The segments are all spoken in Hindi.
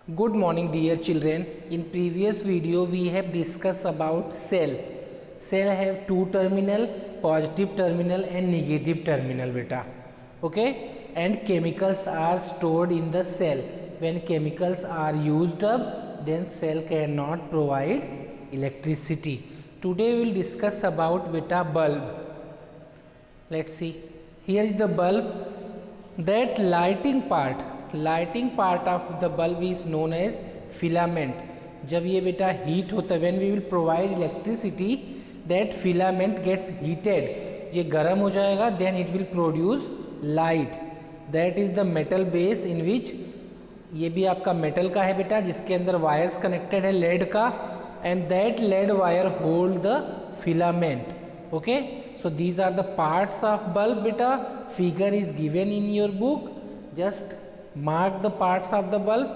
Good morning dear children. In previous video we have discussed about cell. Cell have two terminal, positive terminal and negative terminal beta. Okay, and chemicals are stored in the cell. When chemicals are used up, then cell cannot provide electricity. Today we will discuss about beta bulb. Let's see. Here is the bulb. That lighting part of the bulb is known as filament. जब ये बेटा हीट होता है, when we will provide electricity, that filament gets heated. ये गर्म हो जाएगा, then it will produce light. That is the metal base in which, ये भी आपका मेटल का है बेटा, जिसके अंदर वायर्स कनेक्टेड है लेड का, and that lead wire hold the filament. Okay, so these are the parts of bulb beta. Figure is given in your book. Just mark the parts of the bulb.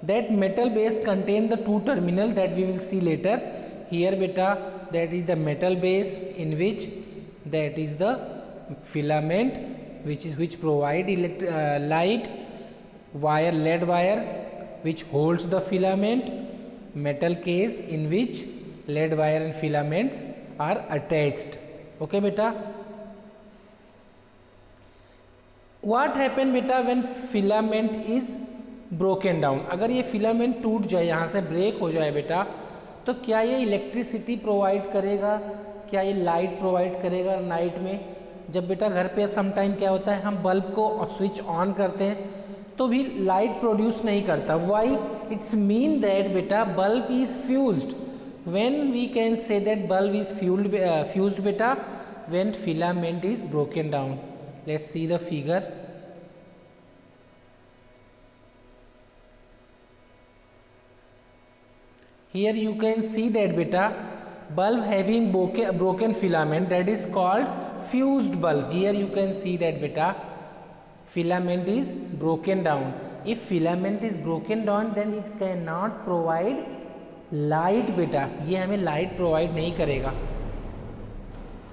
That metal base contain the two terminal that we will see later. Here beta, that is the metal base in which that is the filament which provide light, wire, lead wire which holds the filament, metal case in which lead wire and filaments are attached. Okay beta. What happen बेटा when filament is broken down? अगर ये फिलामेंट टूट जाए, यहाँ से ब्रेक हो जाए बेटा, तो क्या ये इलेक्ट्रिसिटी प्रोवाइड करेगा, क्या ये लाइट प्रोवाइड करेगा नाइट में? जब बेटा घर पे समटाइम क्या होता है, हम बल्ब को स्विच ऑन करते हैं तो भी लाइट प्रोड्यूस नहीं करता. वाई? इट्स मीन दैट बेटा bulb is fused. When we can say that bulb is fused beta? When filament is broken down. Let's see the figure. Here you can see that beta bulb having broken filament, that is called fused bulb. Here you can see that beta filament is broken down. If filament is broken down, then it cannot provide light बेटा, ये हमें लाइट प्रोवाइड नहीं करेगा.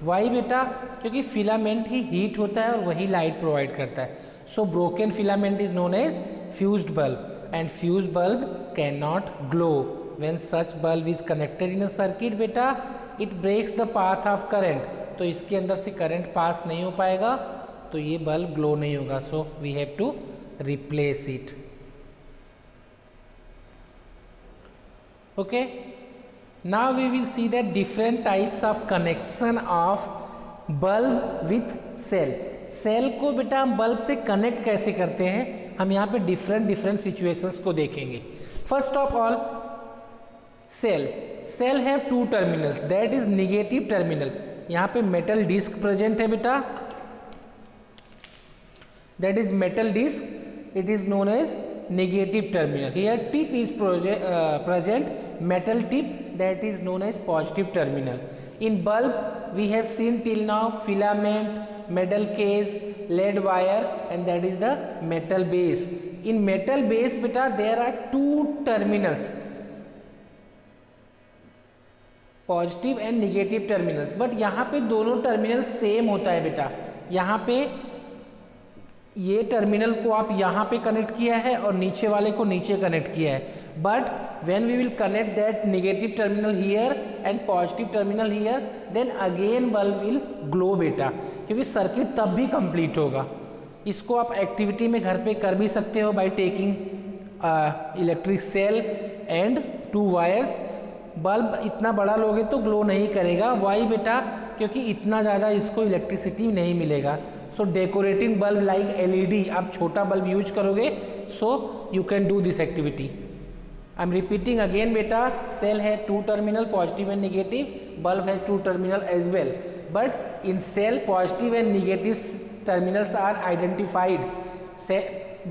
वाई बेटा? क्योंकि फिलामेंट ही हीट होता है और वही लाइट प्रोवाइड करता है. So broken filament is known as fused bulb and fused bulb can not glow. When such bulb is connected in a circuit बेटा, it breaks the path of current. तो इसके अंदर से करंट पास नहीं हो पाएगा, तो ये बल्ब ग्लो नहीं होगा. So we have to replace it. Okay, now we will see that different types of connection of bulb with cell. Cell को बेटा हम बल्ब से कनेक्ट कैसे करते हैं, हम यहाँ पे डिफरेंट सिचुएशंस को देखेंगे. First of all, cell have two terminals, that is negative terminal. यहाँ पे मेटल डिस्क प्रेजेंट है बेटा, that is metal disc, it is known as negative terminal. Here tip is present, metal tip, that is known as positive terminal. In bulb we have seen till now filament, metal case, lead wire, and that is the metal base. In metal base beta there are two terminals, positive and negative terminals. But यहाँ पे दोनों टर्मिनल सेम होता है बेटा. यहाँ पे ये टर्मिनल को आप यहाँ पे कनेक्ट किया है और नीचे वाले को नीचे कनेक्ट किया है. But when we will connect that negative terminal here and positive terminal here, then again bulb will glow बेटा, क्योंकि सर्किट तब भी कंप्लीट होगा. इसको आप एक्टिविटी में घर पे कर भी सकते हो by taking electric cell and two wires. Bulb इतना बड़ा लोगे तो ग्लो नहीं करेगा. वाई बेटा? क्योंकि इतना ज़्यादा इसको इलेक्ट्रिसिटी नहीं मिलेगा. So decorating bulb like LED, आप छोटा बल्ब यूज करोगे, so you can do this activity. I am repeating again बेटा, सेल है two terminal, positive and negative. Bulb है two terminal as well, but in cell positive and negative terminals are identified. से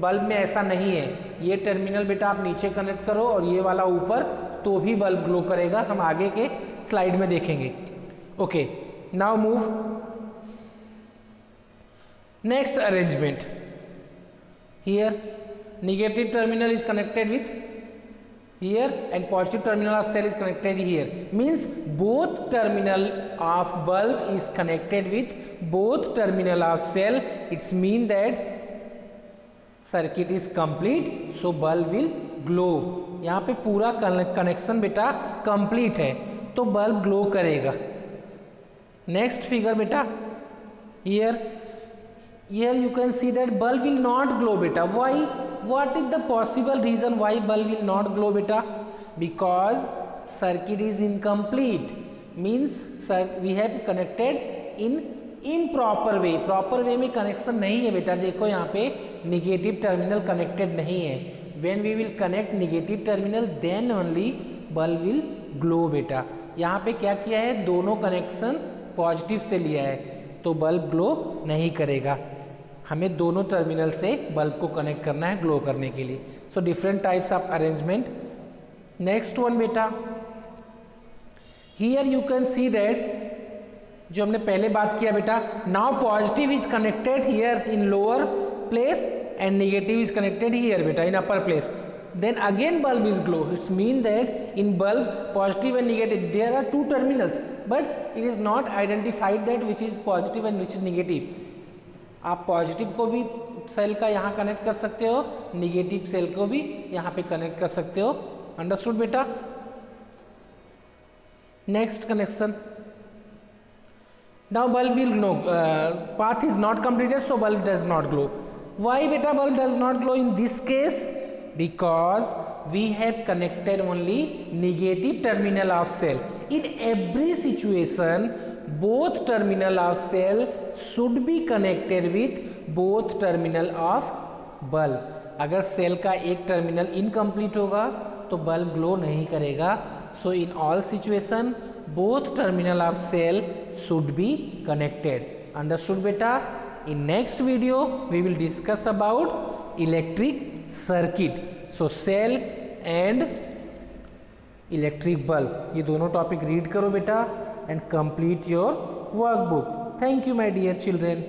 बल्ब में ऐसा नहीं है, ये टर्मिनल बेटा आप नीचे कनेक्ट करो और ये वाला ऊपर, तो भी बल्ब ग्लो करेगा. हम आगे के स्लाइड में देखेंगे. Okay, now move next arrangement. Here negative terminal is connected with here and positive terminal of cell is connected here. Means both terminal of bulb is connected with both terminal of cell. It's mean that circuit is complete, so bulb will glow. यहाँ पे पूरा कनेक्शन बेटा कंप्लीट है तो बल्ब ग्लो करेगा। नेक्स्ट फिगर बेटा, here you can see that bulb will not glow beta. Why? What is the possible reason why bulb will not glow beta? Because circuit is incomplete, means we have connected in improper way. proper way में कनेक्शन नहीं है बेटा। देखो यहाँ पे निगेटिव टर्मिनल कनेक्टेड नहीं है। when we will connect negative terminal then only bulb will glow बेटा। यहाँ पे क्या किया है, दोनों कनेक्शन पॉजिटिव से लिया है तो बल्ब ग्लो नहीं करेगा। हमें दोनों टर्मिनल से बल्ब को कनेक्ट करना है ग्लो करने के लिए। So different types of arrangement. Next one बेटा, here you can see that जो हमने पहले बात किया बेटा, now positive is connected here in lower place and negative is connected here बेटा in upper place, then again bulb is glow. It's mean that in bulb positive and negative there are two terminals but it is not identified that which is positive and which is negative. आप पॉजिटिव को भी सेल का यहाँ कनेक्ट कर सकते हो, निगेटिव सेल को भी यहाँ पे कनेक्ट कर सकते हो। अंडरस्टूड बेटा। Next connection, now bulb will glow, path is not completed so bulb does not glow. Why beta bulb does not glow in this case? Because we have connected only negative terminal of cell. In every situation both terminal of cell should be connected with both terminal of bulb. अगर सेल का एक टर्मिनल इनकम्प्लीट होगा तो बल्ब ग्लो नहीं करेगा। So in all situation both terminal of cell should be connected. Understood बेटा। In next video we will discuss about electric circuit. So cell and electric bulb, ये दोनों टॉपिक रीड करो बेटा and complete your workbook. Thank you my dear children.